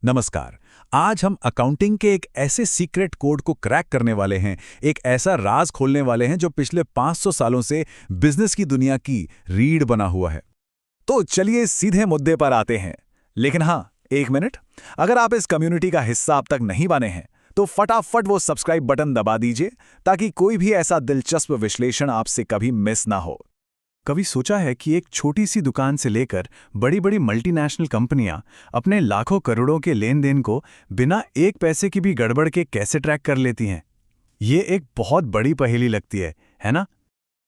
नमस्कार। आज हम अकाउंटिंग के एक ऐसे सीक्रेट कोड को क्रैक करने वाले हैं, एक ऐसा राज खोलने वाले हैं जो पिछले 500 सालों से बिजनेस की दुनिया की रीढ़ बना हुआ है। तो चलिए सीधे मुद्दे पर आते हैं। लेकिन हाँ, एक मिनट, अगर आप इस कम्युनिटी का हिस्सा अब तक नहीं बने हैं तो फटाफट वो सब्सक्राइब बटन दबा दीजिए ताकि कोई भी ऐसा दिलचस्प विश्लेषण आपसे कभी मिस ना हो। कभी सोचा है कि एक छोटी सी दुकान से लेकर बड़ी बड़ी मल्टीनेशनल कंपनियां अपने लाखों करोड़ों के लेन देन को बिना एक पैसे की भी गड़बड़ के कैसे ट्रैक कर लेती हैं? ये एक बहुत बड़ी पहेली लगती है ना?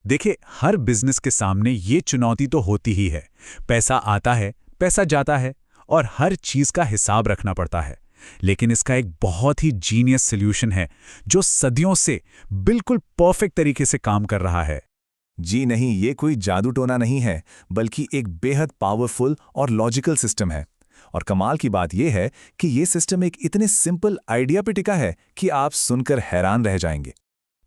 देखिए, हर बिजनेस के सामने ये चुनौती तो होती ही है। पैसा आता है, पैसा जाता है और हर चीज का हिसाब रखना पड़ता है। लेकिन इसका एक बहुत ही जीनियस सॉल्यूशन है जो सदियों से बिल्कुल परफेक्ट तरीके से काम कर रहा है। जी नहीं, ये कोई जादू टोना नहीं है, बल्कि एक बेहद पावरफुल और लॉजिकल सिस्टम है। और कमाल की बात यह है कि ये सिस्टम एक इतने सिंपल आइडिया पे टिका है कि आप सुनकर हैरान रह जाएंगे।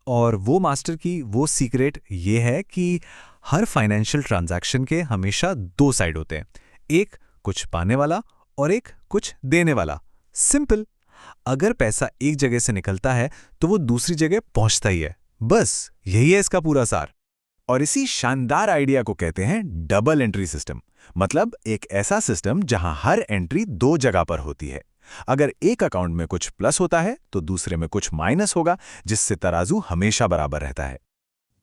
और वो मास्टर की वो सीक्रेट ये है कि हर फाइनेंशियल ट्रांजैक्शन के हमेशा दो साइड होते हैं, एक कुछ पाने वाला और एक कुछ देने वाला। सिंपल। अगर पैसा एक जगह से निकलता है तो वो दूसरी जगह पहुंचता ही है। बस यही है इसका पूरा सार। और इसी शानदार आइडिया को कहते हैं डबल एंट्री सिस्टम। मतलब एक ऐसा सिस्टम जहां हर एंट्री दो जगह पर होती है। अगर एक अकाउंट में कुछ प्लस होता है तो दूसरे में कुछ माइनस होगा, जिससे तराजू हमेशा बराबर रहता है।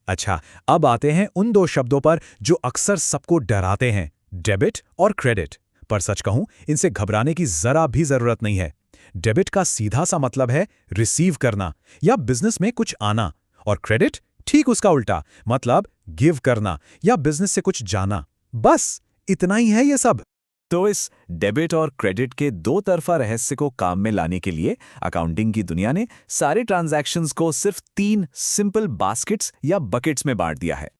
अच्छा, अब आते हैं उन दो शब्दों पर जो अक्सर सबको डराते हैं, डेबिट और क्रेडिट। पर सच कहूं, इनसे घबराने की जरा भी जरूरत नहीं है। डेबिट का सीधा सा मतलब है रिसीव करना या बिजनेस में कुछ आना, और क्रेडिट ठीक उसका उल्टा, मतलब गिव करना या बिजनेस से कुछ जाना। बस इतना ही है ये सब। तो इस डेबिट और क्रेडिट के दो तरफा रहस्य को काम में लाने के लिए अकाउंटिंग की दुनिया ने सारे ट्रांजैक्शंस को सिर्फ 3 सिंपल बास्केट्स या बकेट्स में बांट दिया है।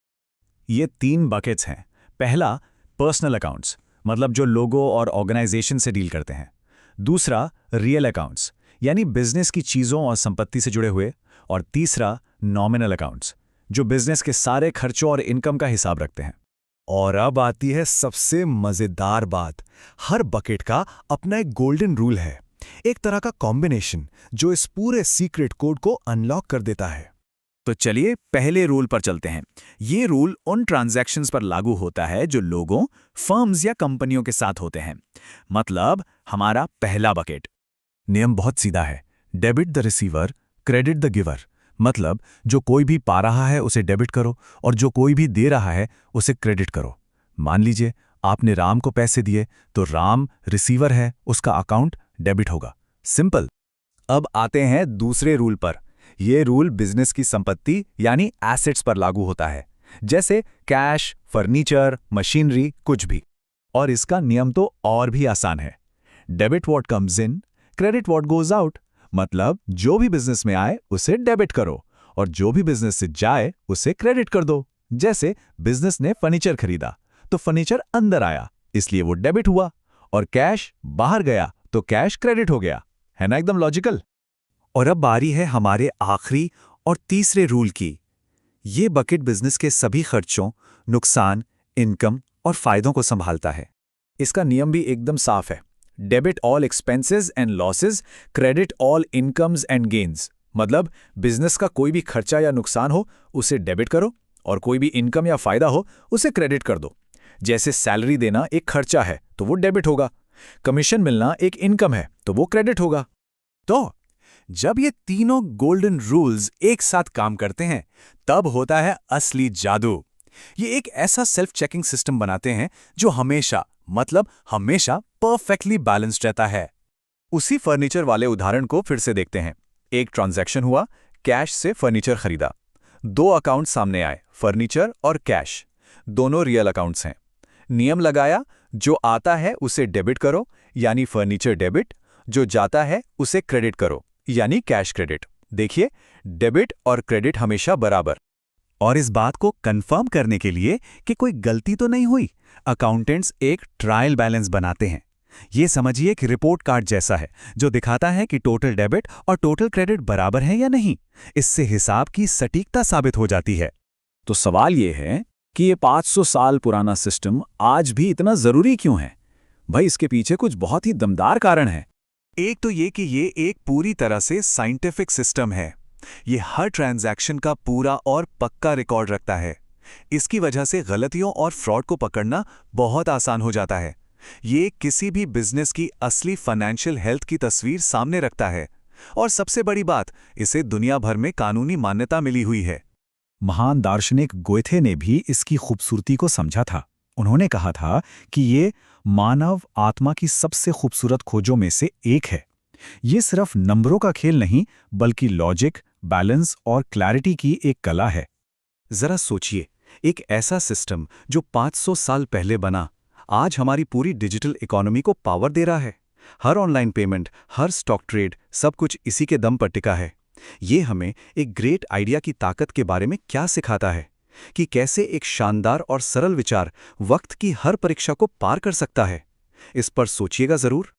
ये 3 बकेट्स हैं। पहला, पर्सनल अकाउंट्स, मतलब जो लोगों और ऑर्गेनाइजेशन से डील करते हैं। दूसरा, रियल अकाउंट्स, यानी बिजनेस की चीज़ों और संपत्ति से जुड़े हुए। और तीसरा, नॉमिनल अकाउंट्स, जो बिजनेस के सारे खर्चों और इनकम का हिसाब रखते हैं। और अब आती है सबसे मजेदार बात। हर बकेट का अपना एक गोल्डन रूल है, एक तरह का कॉम्बिनेशन जो इस पूरे सीक्रेट कोड को अनलॉक कर देता है। तो चलिए पहले रूल पर चलते हैं। ये रूल उन ट्रांजैक्शंस पर लागू होता है जो लोगों, फर्म्स या कंपनियों के साथ होते हैं। मतलब हमारा पहला बकेट। नियम बहुत सीधा है, debit the receiver, credit the giver. मतलब जो कोई भी पा रहा है उसे डेबिट करो और जो कोई भी दे रहा है उसे क्रेडिट करो। मान लीजिए आपने राम को पैसे दिए तो राम रिसीवर है, उसका अकाउंट डेबिट होगा। सिंपल। अब आते हैं दूसरे रूल पर। यह रूल बिजनेस की संपत्ति यानी एसेट्स पर लागू होता है, जैसे कैश, फर्नीचर, मशीनरी, कुछ भी। और इसका नियम तो और भी आसान है। Debit what comes in, credit what goes out. मतलब जो भी बिजनेस में आए उसे डेबिट करो और जो भी बिजनेस से जाए उसे क्रेडिट कर दो। जैसे बिजनेस ने फर्नीचर खरीदा तो फर्नीचर अंदर आया, इसलिए वो डेबिट हुआ, और कैश बाहर गया तो कैश क्रेडिट हो गया। है ना एकदम लॉजिकल। और अब बारी है हमारे आखिरी और तीसरे रूल की। ये बकेट बिजनेस के सभी खर्चों, नुकसान, इनकम और फायदों को संभालता है। इसका नियम भी एकदम साफ है। Debit all expenses and losses, credit all incomes and gains. मतलब बिजनेस का कोई भी खर्चा या नुकसान हो उसे डेबिट करो, और कोई भी इनकम या फायदा हो उसे क्रेडिट कर दो। जैसे सैलरी देना एक खर्चा है तो वो डेबिट होगा, कमीशन मिलना एक इनकम है तो वो क्रेडिट होगा। तो जब ये तीनों गोल्डन रूल्स एक साथ काम करते हैं तब होता है असली जादू। ये एक ऐसा सेल्फ चेकिंग सिस्टम बनाते हैं जो हमेशा, मतलब हमेशा परफेक्टली बैलेंस्ड रहता है। उसी फर्नीचर वाले उदाहरण को फिर से देखते हैं। एक ट्रांजैक्शन हुआ, कैश से फर्नीचर खरीदा। 2 अकाउंट सामने आए, फर्नीचर और कैश। दोनों रियल अकाउंट्स हैं। नियम लगाया, जो आता है उसे डेबिट करो यानी फर्नीचर डेबिट, जो जाता है उसे क्रेडिट करो यानी कैश क्रेडिट। देखिए, डेबिट और क्रेडिट हमेशा बराबर। और इस बात को कंफर्म करने के लिए कि कोई गलती तो नहीं हुई, अकाउंटेंट्स एक ट्रायल बैलेंस बनाते हैं। ये समझिए कि रिपोर्ट कार्ड जैसा है जो दिखाता है कि टोटल डेबिट और टोटल क्रेडिट बराबर है या नहीं। इससे हिसाब की सटीकता साबित हो जाती है। तो सवाल ये है कि ये 500 साल पुराना सिस्टम आज भी इतना जरूरी क्यों है? भाई, इसके पीछे कुछ बहुत ही दमदार कारण है। एक तो ये कि ये एक पूरी तरह से साइंटिफिक सिस्टम है। ये हर ट्रांजैक्शन का पूरा और पक्का रिकॉर्ड रखता है। इसकी वजह से गलतियों और फ्रॉड को पकड़ना बहुत आसान हो जाता है। ये किसी भी बिजनेस की असली फाइनेंशियल हेल्थ की तस्वीर सामने रखता है। और सबसे बड़ी बात, इसे दुनिया भर में कानूनी मान्यता मिली हुई है। महान दार्शनिक गोएथे ने भी इसकी खूबसूरती को समझा था। उन्होंने कहा था कि ये मानव आत्मा की सबसे खूबसूरत खोजों में से एक है। ये सिर्फ नंबरों का खेल नहीं, बल्कि लॉजिक, बैलेंस और क्लैरिटी की एक कला है। जरा सोचिए, एक ऐसा सिस्टम जो 500 साल पहले बना, आज हमारी पूरी डिजिटल इकोनॉमी को पावर दे रहा है। हर ऑनलाइन पेमेंट, हर स्टॉक ट्रेड, सब कुछ इसी के दम पर टिका है। ये हमें एक ग्रेट आइडिया की ताकत के बारे में क्या सिखाता है कि कैसे एक शानदार और सरल विचार वक्त की हर परीक्षा को पार कर सकता है। इस पर सोचिएगा जरूर।